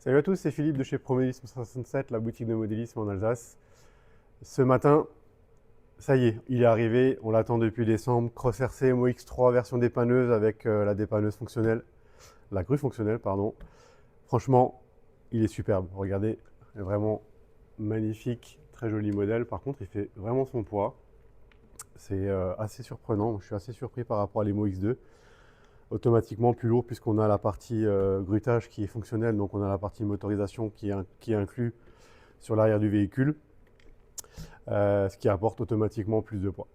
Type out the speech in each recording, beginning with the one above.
Salut à tous, c'est Philippe de chez Promodélisme 67, la boutique de modélisme en Alsace. Ce matin, ça y est, il est arrivé, on l'attend depuis décembre, Cross RC MOX3 version dépanneuse avec la dépanneuse fonctionnelle, la grue fonctionnelle, pardon. Franchement, il est superbe, regardez, vraiment magnifique, très joli modèle. Par contre, il fait vraiment son poids. C'est assez surprenant, je suis assez surpris par rapport à l'EMO-X2. Automatiquement plus lourd puisqu'on a la partie grutage qui est fonctionnelle, donc on a la partie motorisation qui est inclus sur l'arrière du véhicule, ce qui apporte automatiquement plus de poids.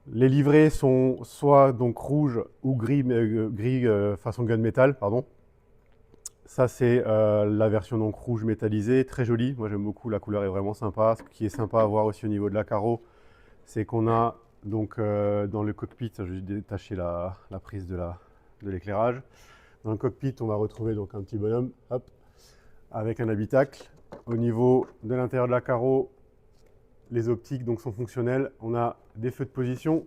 Les livrets sont soit donc rouge ou gris, façon gunmetal, pardon. Ça c'est la version donc rouge métallisée, très jolie. Moi j'aime beaucoup, la couleur est vraiment sympa. Ce qui est sympa à voir aussi au niveau de la carreau, c'est qu'on a donc dans le cockpit, je vais détacher la prise de l'éclairage. Dans le cockpit, on va retrouver donc un petit bonhomme, hop, avec un habitacle. Au niveau de l'intérieur de la carreau, les optiques donc sont fonctionnelles. On a des feux de position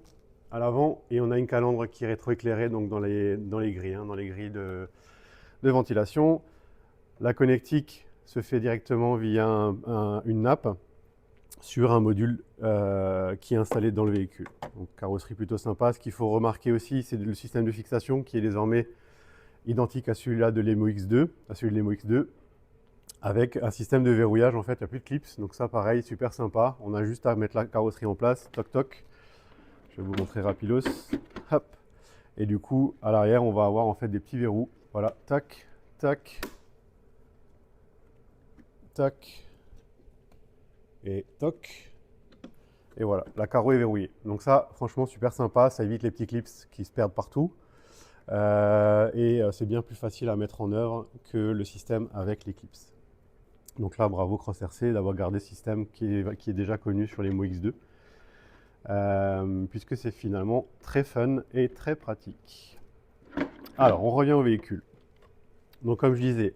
à l'avant et on a une calandre qui est rétroéclairée donc dans les grilles, dans les grilles de ventilation. La connectique se fait directement via une nappe sur un module qui est installé dans le véhicule. Donc carrosserie plutôt sympa. Ce qu'il faut remarquer aussi, c'est le système de fixation qui est désormais identique à celui-là de l'EMO-X2, avec un système de verrouillage. En fait, il n'y a plus de clips, donc ça pareil, super sympa. On a juste à mettre la carrosserie en place, toc toc. Je vais vous montrer rapidos. Hop. Et du coup, à l'arrière, on va avoir en fait des petits verrous. Voilà, tac, tac, tac, et toc. Et voilà, la carreau est verrouillée. Donc ça, franchement, super sympa. Ça évite les petits clips qui se perdent partout. C'est bien plus facile à mettre en œuvre que le système avec les clips. Donc là, bravo Cross RC d'avoir gardé ce système qui est déjà connu sur les MOX2, puisque c'est finalement très fun et très pratique. Alors, on revient au véhicule. Donc comme je disais,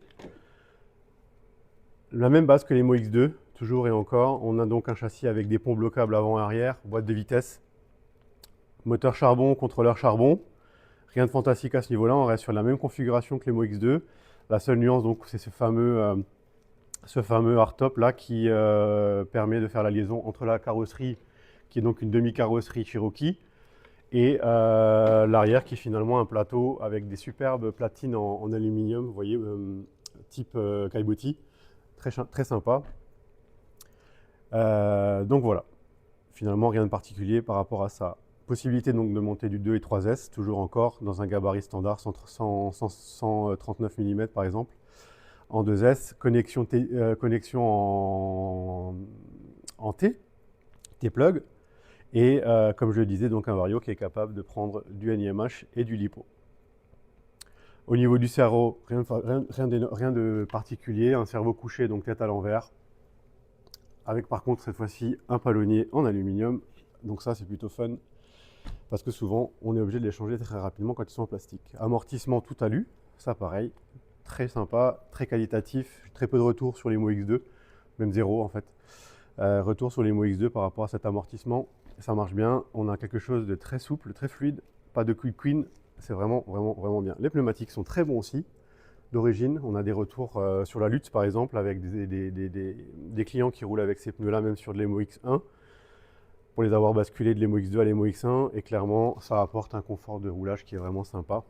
la même base que les MOX2, toujours et encore. On a donc un châssis avec des ponts bloquables avant et arrière, boîte de vitesse, moteur charbon, contrôleur charbon. Rien de fantastique à ce niveau-là, on reste sur la même configuration que les MOX2. La seule nuance, donc, c'est ce fameux hardtop là qui permet de faire la liaison entre la carrosserie, qui est donc une demi-carrosserie Cherokee, et l'arrière qui est finalement un plateau avec des superbes platines en aluminium, vous voyez, type Kaibotti, très sympa. Donc voilà, finalement rien de particulier par rapport à ça. Possibilité donc de monter du 2 et 3S, toujours encore dans un gabarit standard 139 mm par exemple. En 2S, connexion en T-plug, et comme je le disais, donc un Vario qui est capable de prendre du NIMH et du LiPo. Au niveau du cerveau, rien de particulier, un cerveau couché, donc tête à l'envers, avec par contre cette fois-ci un palonnier en aluminium, donc ça c'est plutôt fun, parce que souvent on est obligé de les changer très rapidement quand ils sont en plastique. Amortissement tout alu, ça pareil, très sympa, très qualitatif, très peu de retours sur les MOX2, même zéro en fait. Retour sur les MOX2 par rapport à cet amortissement, ça marche bien. On a quelque chose de très souple, très fluide, pas de quick queen, c'est vraiment bien. Les pneumatiques sont très bons aussi, d'origine. On a des retours sur la Lutz par exemple, avec des clients qui roulent avec ces pneus-là, même sur de l'EMO-X1, pour les avoir basculés de l'EMO-X2 à l'EMO-X1, et clairement, ça apporte un confort de roulage qui est vraiment sympa.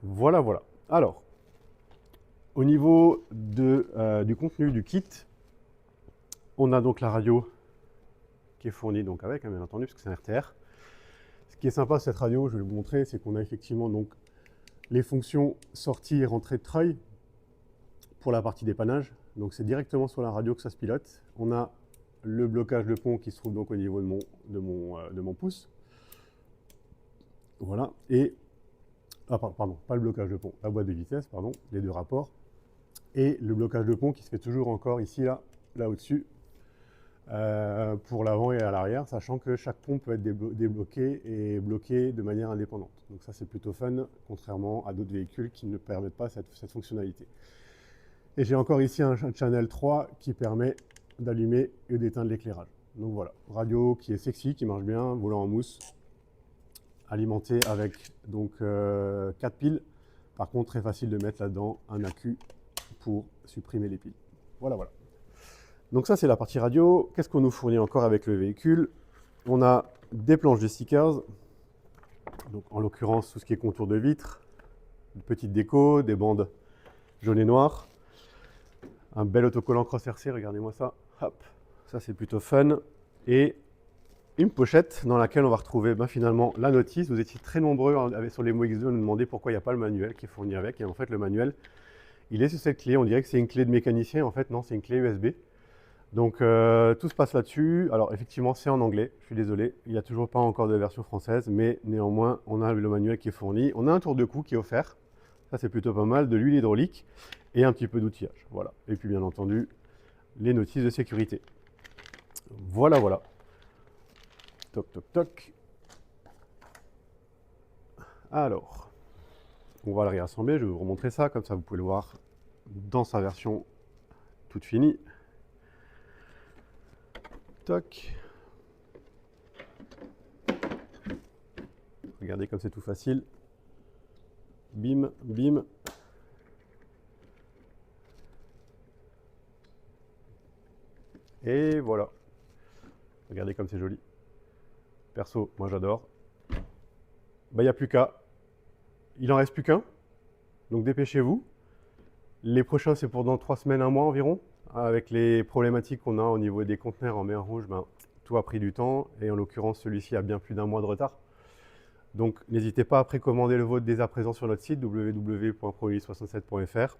Voilà. Alors, au niveau du contenu du kit, on a donc la radio qui est fournie donc avec, bien entendu, parce que c'est un RTR. Ce qui est sympa cette radio, je vais vous montrer, c'est qu'on a effectivement donc les fonctions sortie et rentrée de treuil pour la partie dépannage. Donc c'est directement sur la radio que ça se pilote. On a le blocage de pont qui se trouve donc au niveau de mon pouce. Voilà. Et pardon, pas le blocage de pont, la boîte de vitesse, pardon, les deux rapports. Et le blocage de pont qui se fait toujours encore ici, là au-dessus, pour l'avant et à l'arrière, sachant que chaque pont peut être débloqué et bloqué de manière indépendante. Donc ça c'est plutôt fun, contrairement à d'autres véhicules qui ne permettent pas cette fonctionnalité. Et j'ai encore ici un channel 3 qui permet d'allumer et d'éteindre l'éclairage. Donc voilà, radio qui est sexy, qui marche bien, volant en mousse, alimenté avec donc 4 piles Par contre, très facile de mettre là-dedans un accu pour supprimer les piles. Voilà, voilà. Donc ça, c'est la partie radio. Qu'est-ce qu'on nous fournit encore avec le véhicule? On a des planches de stickers, donc en l'occurrence tout ce qui est contour de vitre, une petite déco, des bandes jaunes et noires, un bel autocollant Cross RC, regardez-moi ça, hop, ça c'est plutôt fun, et une pochette dans laquelle on va retrouver finalement la notice. Vous étiez très nombreux sur les mots X2 à nous demander pourquoi il n'y a pas le manuel qui est fourni avec, et en fait le manuel, il est sur cette clé, on dirait que c'est une clé de mécanicien, en fait non, c'est une clé USB. Donc tout se passe là-dessus. Alors effectivement c'est en anglais, je suis désolé, il n'y a toujours pas encore de version française, mais néanmoins on a le manuel qui est fourni. On a un tour de cou qui est offert, ça c'est plutôt pas mal, de l'huile hydraulique et un petit peu d'outillage. Voilà. Et puis bien entendu les notices de sécurité. Voilà, voilà. Toc toc toc. Alors, on va le réassembler, je vais vous remontrer ça, comme ça vous pouvez le voir dans sa version toute finie. Toc. Regardez comme c'est tout facile. Bim, bim. Et voilà. Regardez comme c'est joli. Perso, moi j'adore. Bah, il n'y a plus qu'à. Il en reste plus qu'un. Donc dépêchez-vous. Les prochains, c'est pour dans 3 semaines, un mois environ. Avec les problématiques qu'on a au niveau des conteneurs en mer Rouge, ben, tout a pris du temps. Et en l'occurrence, celui-ci a bien plus d'un mois de retard. Donc n'hésitez pas à précommander le vôtre dès à présent sur notre site www.proelis67.fr.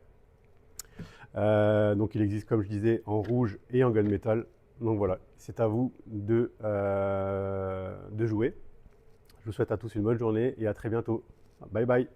Donc il existe, comme je disais, en rouge et en gunmetal. Donc voilà, c'est à vous de jouer. Je vous souhaite à tous une bonne journée et à très bientôt. Bye bye.